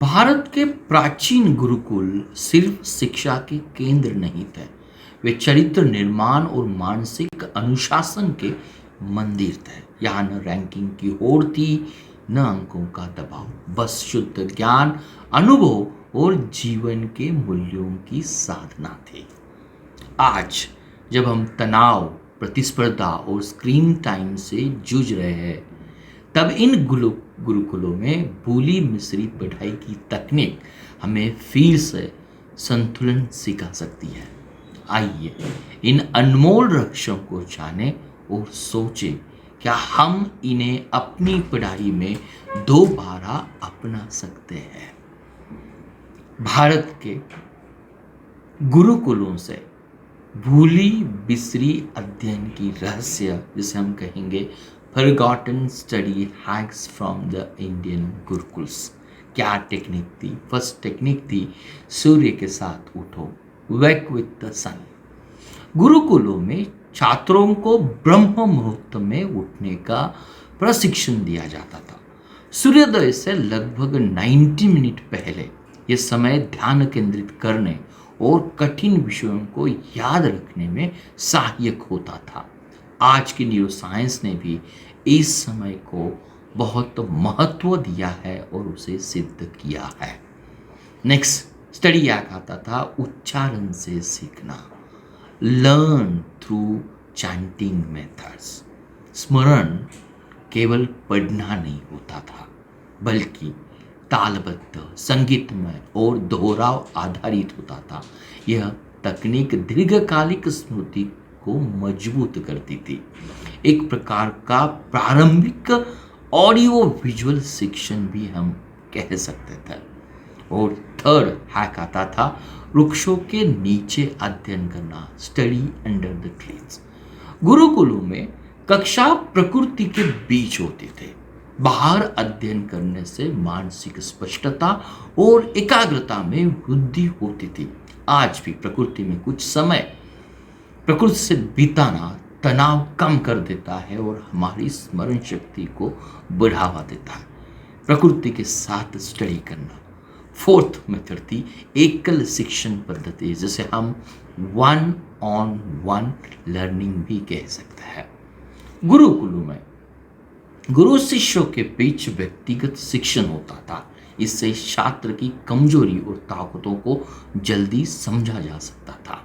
भारत के प्राचीन गुरुकुल सिर्फ शिक्षा के केंद्र नहीं थे। वे चरित्र निर्माण और मानसिक अनुशासन के मंदिर थे। यहाँ न रैंकिंग की होड़ थी, न अंकों का दबाव, बस शुद्ध ज्ञान, अनुभव और जीवन के मूल्यों की साधना थी। आज जब हम तनाव, प्रतिस्पर्धा और स्क्रीन टाइम से जूझ रहे हैं, तब इन गुरुकुलों में भूली मिश्री पढ़ाई की तकनीक हमें फिर से संतुलन सिखा सकती है। आइए इन अनमोल रक्षों को जाने और सोचें, क्या हम इन्हें अपनी पढ़ाई में दोबारा अपना सकते हैं। भारत के गुरुकुलों से भूली बिसरी अध्ययन की रहस्य, जिसे हम कहेंगे forgotten study hacks from the Indian gurukuls. क्या टेक्निक थी? फर्स्ट टेक्निक थी सूर्य के साथ उठो, वेक विथ द सन। गुरुकुलों में छात्रों को ब्रह्म मुहूर्त में उठने का प्रशिक्षण दिया जाता था। सूर्योदय से लगभग 90 मिनट पहले यह समय ध्यान केंद्रित करने और कठिन विषयों को याद रखने में सहायक होता था। आज की न्यूरोसाइंस ने भी इस समय को बहुत महत्व दिया है और उसे सिद्ध किया है। नेक्स्ट स्टडी आता था उच्चारण से सीखना, लर्न थ्रू चैंटिंग मेथड्स। स्मरण केवल पढ़ना नहीं होता था, बल्कि तालबद्ध, संगीतमय और दोहराव आधारित होता था। यह तकनीक दीर्घकालिक स्मृति को मजबूत करती थी। एक प्रकार का प्रारंभिक ऑडियो विजुअल शिक्षण भी हम कह सकते थे। और थर्ड हैक आता था वृक्षों के नीचे अध्ययन करना, स्टडी अंडर द ट्रीज। गुरुकुलों में कक्षा प्रकृति के बीच होते थे। बाहर अध्ययन करने से मानसिक स्पष्टता और एकाग्रता में वृद्धि होती थी। आज भी प्रकृति में कुछ समय प्रकृति से बिताना तनाव कम कर देता है और हमारी स्मरण शक्ति को बढ़ावा देता है। प्रकृति के साथ स्टडी करना। फोर्थ मेथड थी एकल शिक्षण पद्धति, जिसे हम वन ऑन वन लर्निंग भी कह सकते हैं। गुरुकुलों में गुरु शिष्यों के बीच व्यक्तिगत शिक्षण होता था। इससे छात्र की कमजोरी और ताकतों को जल्दी समझा जा सकता था।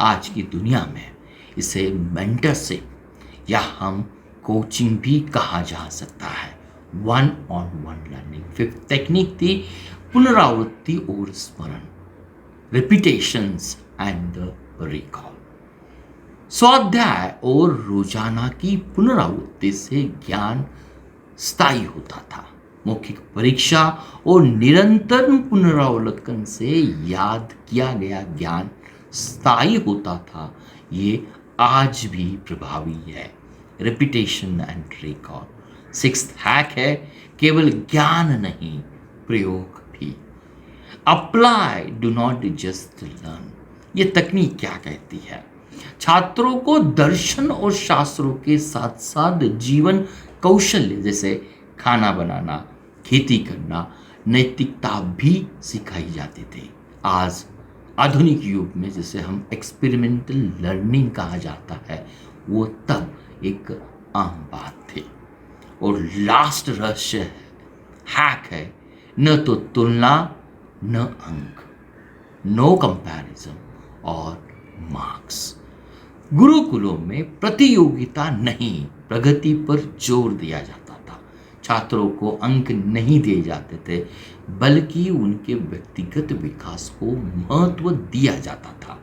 आज की दुनिया में इसे मेंटरशिप या हम कोचिंग भी कहा जा सकता है, one on one learning. Fifth technique थी पुनरावृत्ति और स्मरण, रिपीटेशंस एंड द रिकॉल। स्वाध्याय और रोजाना की पुनरावृत्ति से ज्ञान स्थायी होता था। मौखिक परीक्षा और निरंतर पुनरावलोकन से याद किया गया ज्ञान स्थायी होता था। ये आज भी प्रभावी है, repetition and recall. Sixth hack है केवल ज्ञान नहीं, प्रयोग भी। Apply, do not just learn. ये तकनीक क्या कहती है? छात्रों को दर्शन और शास्त्रों के साथ साथ जीवन कौशल्य जैसे खाना बनाना, खेती करना, नैतिकता भी सिखाई जाती थी। आज आधुनिक युग में जिसे हम एक्सपेरिमेंटल लर्निंग कहा जाता है, वो तब एक आम बात थी। और लास्ट रहस्य हैक है न तो तुलना, न अंक, नो कंपैरिजन और मार्क्स। गुरुकुलों में प्रतियोगिता नहीं, प्रगति पर जोर दिया जाता था। छात्रों को अंक नहीं दिए जाते थे, बल्कि उनके व्यक्तिगत विकास को महत्व दिया जाता था।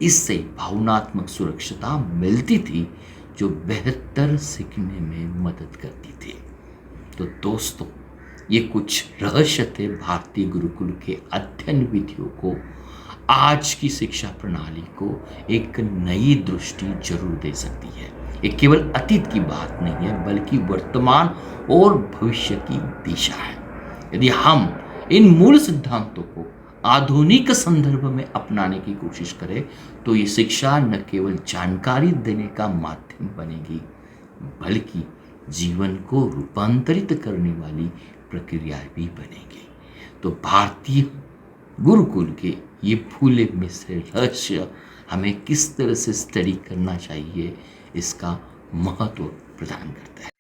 इससे भावनात्मक सुरक्षता मिलती थी, जो बेहतर सीखने में मदद करती थी। तो दोस्तों, ये कुछ रहस्य थे भारतीय गुरुकुल के अध्ययन विधियों को आज की शिक्षा प्रणाली को एक नई दृष्टि जरूर दे सकती है। ये केवल अतीत की बात नहीं है, बल्कि वर्तमान और भविष्य की दिशा है। यदि हम इन मूल सिद्धांतों को आधुनिक संदर्भ में अपनाने की कोशिश करें, तो ये शिक्षा न केवल जानकारी देने का माध्यम बनेगी, बल्कि जीवन को रूपांतरित करने वाली प्रक्रिया भी बनेगी। तो भारतीय गुरुकुल के ये भूले मिश्रे रहस्य हमें किस तरह से स्टडी करना चाहिए, इसका महत्व प्रदान करता है।